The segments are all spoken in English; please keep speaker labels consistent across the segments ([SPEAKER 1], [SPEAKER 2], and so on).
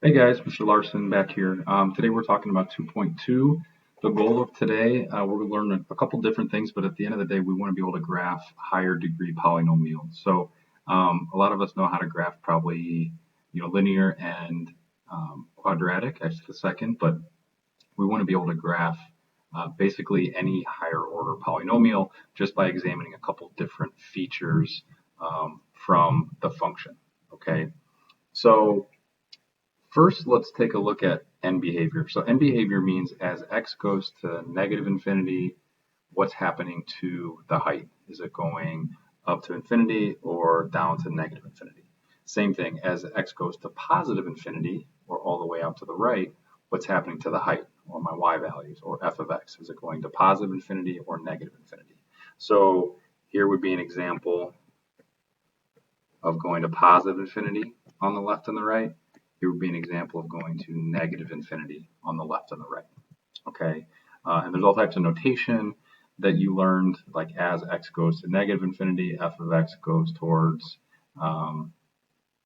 [SPEAKER 1] Hey guys, Mr. Larson back here. Today we're talking about 2.2. The goal of today, we're going to learn a couple different things, but at the end of the day, we want to be able to graph higher degree polynomials. So a lot of us know how to graph probably linear and quadratic, x to the second, but we want to be able to graph basically any higher order polynomial just by examining a couple different features from the function. Okay, so first, let's take a look at end behavior. So end behavior means as x goes to negative infinity, what's happening to the height? Is it going up to infinity or down to negative infinity? Same thing, as x goes to positive infinity or all the way out to the right, what's happening to the height or my y values or f of x? Is it going to positive infinity or negative infinity? So here would be an example of going to positive infinity on the left and the right. Here would be an example of going to negative infinity on the left and the right. Okay, and there's all types of notation that you learned, like as x goes to negative infinity, f of x goes towards, and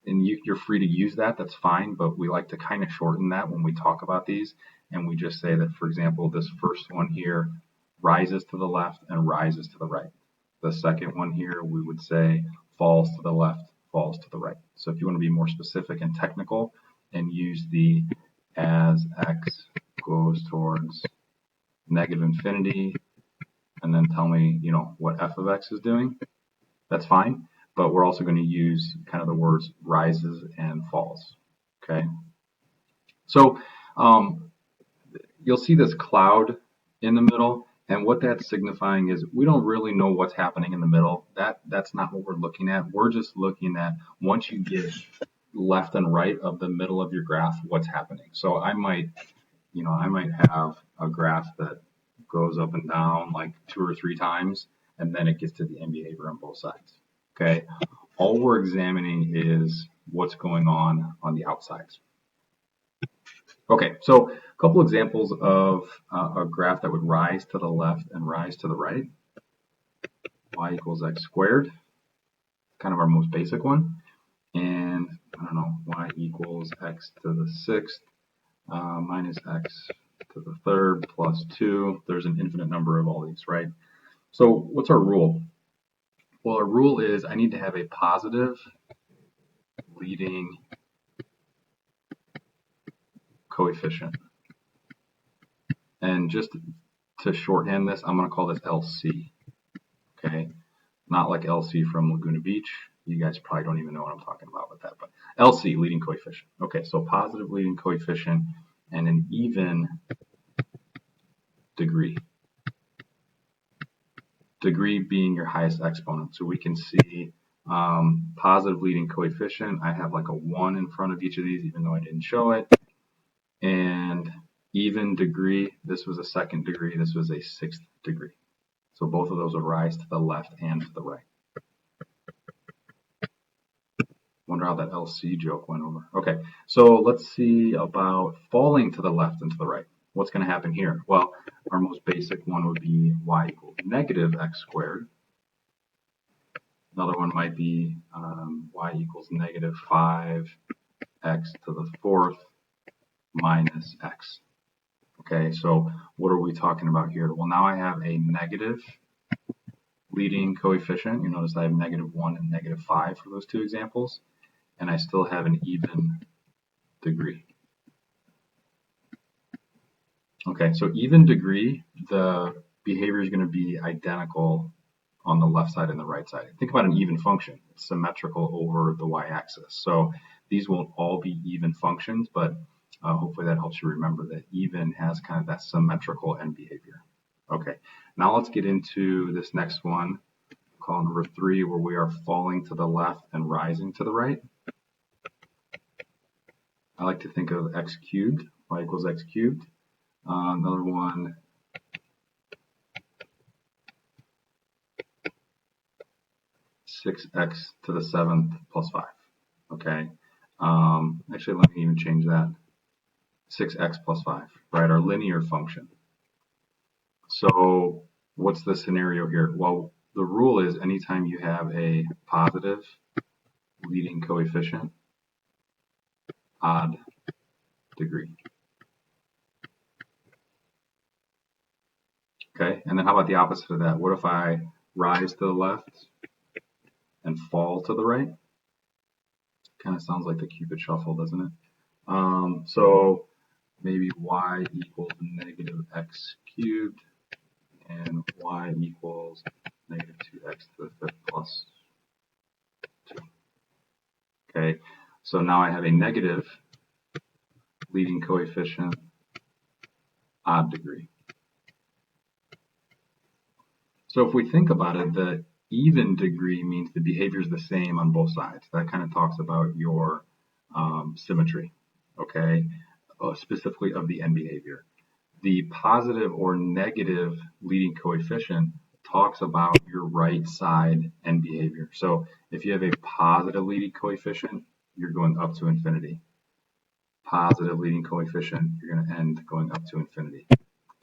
[SPEAKER 1] you're free to use that, that's fine, but we like to kind of shorten that when we talk about these, and we just say that, for example, this first one here rises to the left and rises to the right. The second one here, we would say falls to the left, falls to the right. So if you want to be more specific and technical and use the as x goes towards negative infinity and then tell me, what f of x is doing, that's fine. But we're also going to use kind of the words rises and falls. Okay. So you'll see this cloud in the middle. And what that's signifying is we don't really know what's happening in the middle. That's not what we're looking at. We're just looking at once you get left and right of the middle of your graph, what's happening. So I might have a graph that goes up and down like 2 or 3 times, and then it gets to the end behavior on both sides. Okay. All we're examining is what's going on the outsides. Okay, so a couple examples of a graph that would rise to the left and rise to the right. Y equals x squared, kind of our most basic one. And I don't know, y equals x to the sixth minus x to the third plus 2. There's an infinite number of all these, right? So what's our rule? Well, our rule is I need to have a positive leading coefficient. And just to shorthand this, I'm going to call this LC. Okay, not like LC from Laguna Beach. You guys probably don't even know what I'm talking about with that, but LC, leading coefficient. Okay, so positive leading coefficient and an even degree. Degree being your highest exponent. So we can see positive leading coefficient. I have like a 1 in front of each of these, even though I didn't show it. And even degree, this was a second degree, this was a sixth degree. So both of those will rise to the left and to the right. Wonder how that LC joke went over. Okay, so let's see about falling to the left and to the right. What's going to happen here? Well, our most basic one would be y equals negative x squared. Another one might be y equals negative 5x to the fourth minus x. Okay, so what are we talking about here? Well, now I have a negative leading coefficient. You notice I have negative 1 and negative 5 for those two examples. And I still have an even degree. Okay, so even degree, the behavior is going to be identical on the left side and the right side. Think about an even function. It's symmetrical over the y-axis. So these won't all be even functions, but hopefully that helps you remember that even has kind of that symmetrical end behavior. Okay, now let's get into this next one, call number 3, where we are falling to the left and rising to the right. I like to think of x cubed, y equals x cubed. Another one, six x to the seventh plus 5. Okay. Actually, let me even change that. 6x plus 5, right? Our linear function. So what's the scenario here? Well, the rule is anytime you have a positive leading coefficient, odd degree. Okay, and then how about the opposite of that? What if I rise to the left and fall to the right? Kind of sounds like the Cupid shuffle, doesn't it? So maybe y equals negative x cubed and y equals negative 2x to the fifth plus 2. Okay, so now I have a negative leading coefficient odd degree. So if we think about it, the even degree means the behavior is the same on both sides. That kind of talks about your symmetry, okay, specifically of the end behavior. The positive or negative leading coefficient talks about your right side end behavior. So if you have a positive leading coefficient, you're going up to infinity. Positive leading coefficient, you're going to end going up to infinity.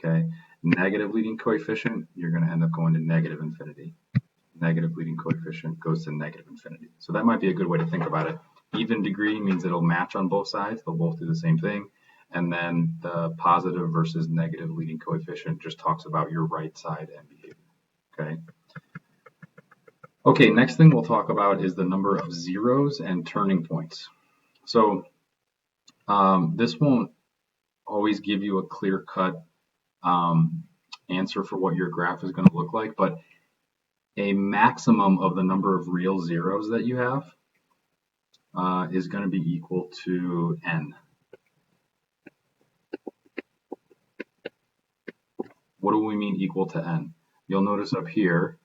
[SPEAKER 1] Okay, negative leading coefficient, you're going to end up going to negative infinity. Negative leading coefficient goes to negative infinity. So that might be a good way to think about it. Even degree means it'll match on both sides. They'll both do the same thing. And then the positive versus negative leading coefficient just talks about your right side end behavior. Okay. Okay, next thing we'll talk about is the number of zeros and turning points. So this won't always give you a clear-cut answer for what your graph is going to look like, but a maximum of the number of real zeros that you have is going to be equal to n. What do we mean equal to n? You'll notice up here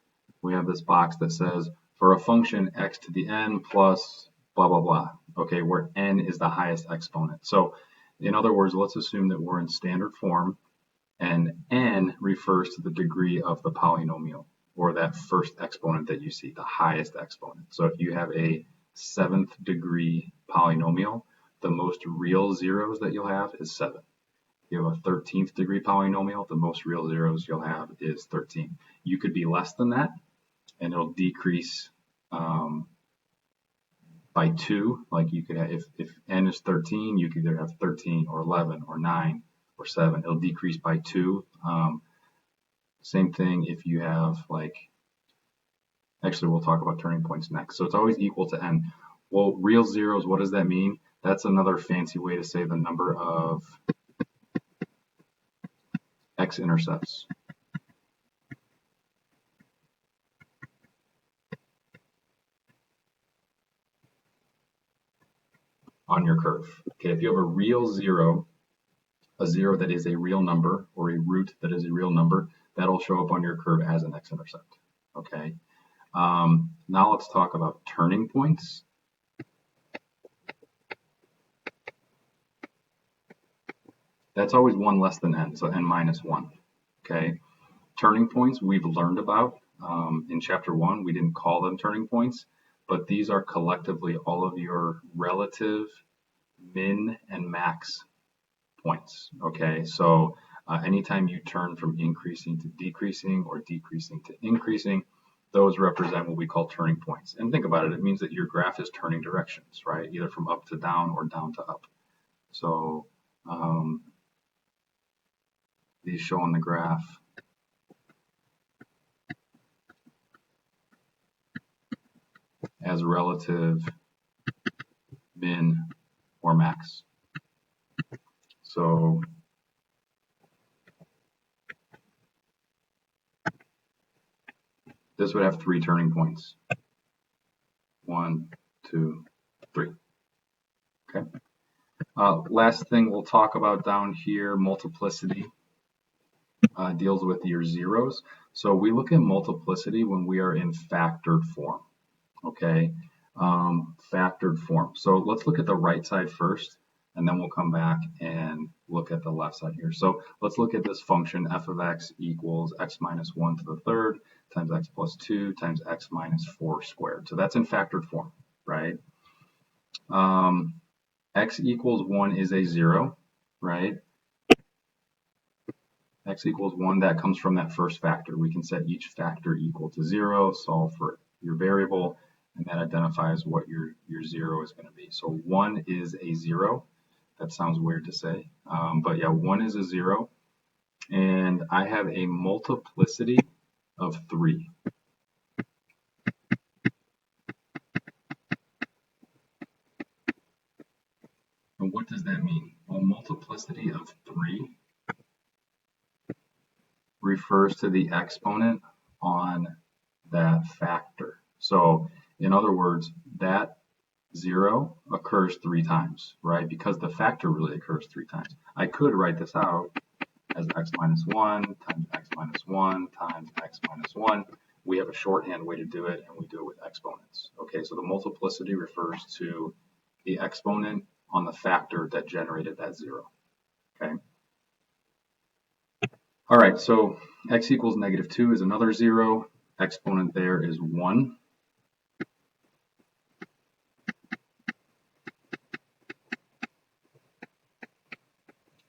[SPEAKER 1] we have this box that says for a function x to the n plus blah blah blah, okay, where n is the highest exponent. So in other words, let's assume that we're in standard form and n refers to the degree of the polynomial, or that first exponent that you see, the highest exponent. So if you have a 7th degree polynomial, the most real zeros that you'll have is 7. If you have a 13th degree polynomial, the most real zeros you'll have is 13. You could be less than that, and it'll decrease by 2. Like you could have, if n is 13, you could either have 13 or 11 or 9 or 7. It'll decrease by 2. Same thing if you have like, actually we'll talk about turning points next. So it's always equal to n. Well, real zeros, what does that mean? That's another fancy way to say the number of x-intercepts. On your curve. Okay, if you have a real zero, a zero that is a real number, or a root that is a real number, that'll show up on your curve as an x-intercept. Okay. Now let's talk about turning points. That's always 1 less than n, so n minus 1. Okay. Turning points we've learned about in chapter 1. We didn't call them turning points, but these are collectively all of your relative min and max points. Okay, so anytime you turn from increasing to decreasing or decreasing to increasing, those represent what we call turning points. And think about it, it means that your graph is turning directions, right? Either from up to down or down to up. So these show on the graph as relative min or max. So this would have 3 turning points. 1, 2, 3. Okay. Last thing we'll talk about down here, multiplicity, deals with your zeros. So we look at multiplicity when we are in factored form. Okay, factored form. So let's look at the right side first, and then we'll come back and look at the left side here. So let's look at this function f of x equals x minus 1 to the third times x plus 2 times x minus 4 squared. So that's in factored form, right? X equals 1 is a 0, right? X equals 1, that comes from that first factor. We can set each factor equal to 0, solve for your variable, and that identifies what your 0 is going to be. So 1 is a 0. That sounds weird to say, but yeah, 1 is a 0, and I have a multiplicity of 3. And what does that mean? Well, multiplicity of 3 refers to the exponent on that factor. So in other words, that 0 occurs 3 times, right? Because the factor really occurs 3 times. I could write this out as x minus 1 times x minus 1 times x minus 1. We have a shorthand way to do it, and we do it with exponents. Okay, so the multiplicity refers to the exponent on the factor that generated that 0. Okay. All right, so x equals -2 is another 0. Exponent there is 1.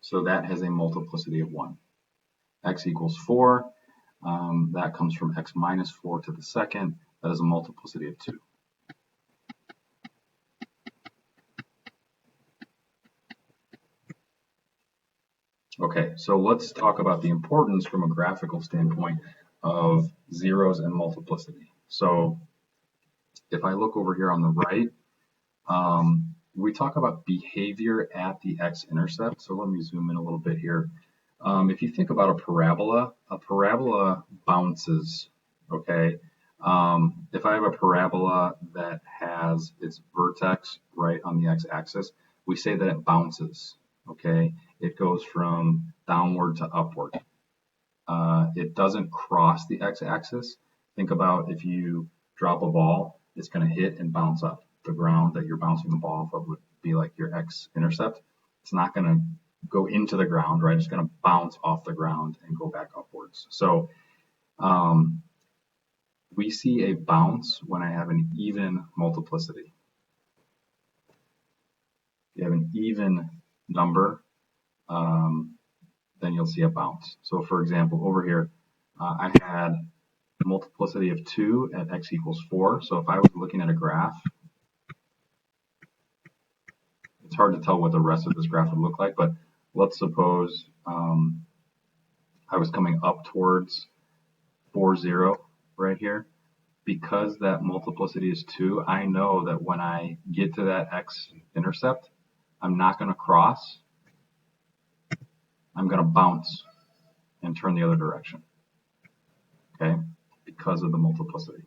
[SPEAKER 1] So that has a multiplicity of 1. X equals 4. That comes from x minus 4 to the second. That is a multiplicity of 2. Okay, so let's talk about the importance from a graphical standpoint of zeros and multiplicity. So if I look over here on the right, we talk about behavior at the x-intercept. So let me zoom in a little bit here. If you think about a parabola bounces, okay? If I have a parabola that has its vertex right on the x-axis, we say that it bounces, okay? It goes from downward to upward. It doesn't cross the x-axis. Think about if you drop a ball, it's going to hit and bounce up. The ground that you're bouncing the ball off of would be like your x-intercept. It's not going to go into the ground, right? It's going to bounce off the ground and go back upwards. So we see a bounce when I have an even multiplicity. If you have an even number, then you'll see a bounce. So for example, over here, I had a multiplicity of 2 at x equals 4. So if I was looking at a graph, it's hard to tell what the rest of this graph would look like, but let's suppose I was coming up towards 4, 0 right here. Because that multiplicity is 2, I know that when I get to that x-intercept, I'm not going to cross. I'm going to bounce and turn the other direction, okay, because of the multiplicity.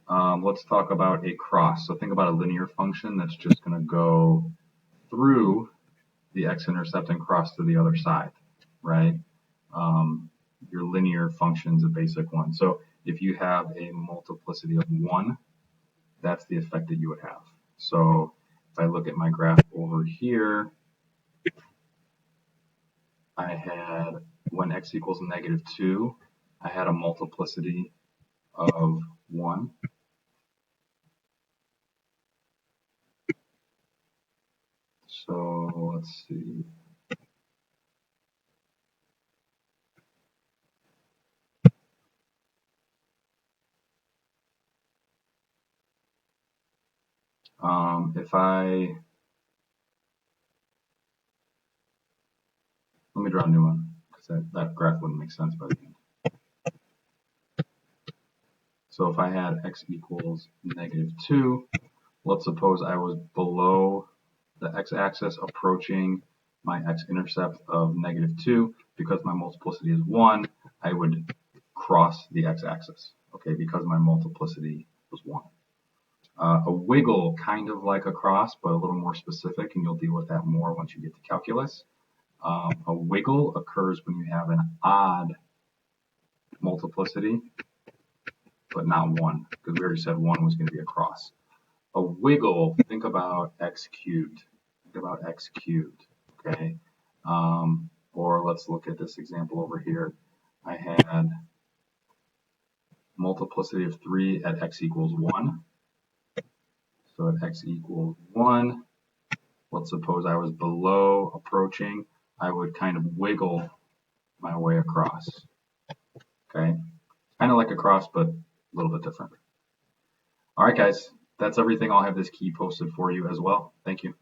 [SPEAKER 1] Let's talk about a cross. So think about a linear function that's just going to go through the x-intercept and cross to the other side, right? Your linear function is a basic one. So if you have a multiplicity of 1, that's the effect that you would have. So if I look at my graph over here, I had, when x equals -2, I had a multiplicity of 1. So let's see. Let me draw a new one, because that graph wouldn't make sense by the end. So if I had x equals -2, let's suppose I was below the x-axis approaching my x-intercept of -2. Because my multiplicity is 1, I would cross the x-axis, okay, because my multiplicity was 1. A wiggle, kind of like a cross, but a little more specific, and you'll deal with that more once you get to calculus. A wiggle occurs when you have an odd multiplicity, but not 1, because we already said 1 was going to be a cross. A wiggle, think about x cubed. Think about x cubed, okay? Or let's look at this example over here. I had multiplicity of 3 at x equals 1. So at x equals 1, let's suppose I was below approaching, I would kind of wiggle my way across. Okay, kind of like a cross, but a little bit different. All right, guys, that's everything. I'll have this key posted for you as well. Thank you.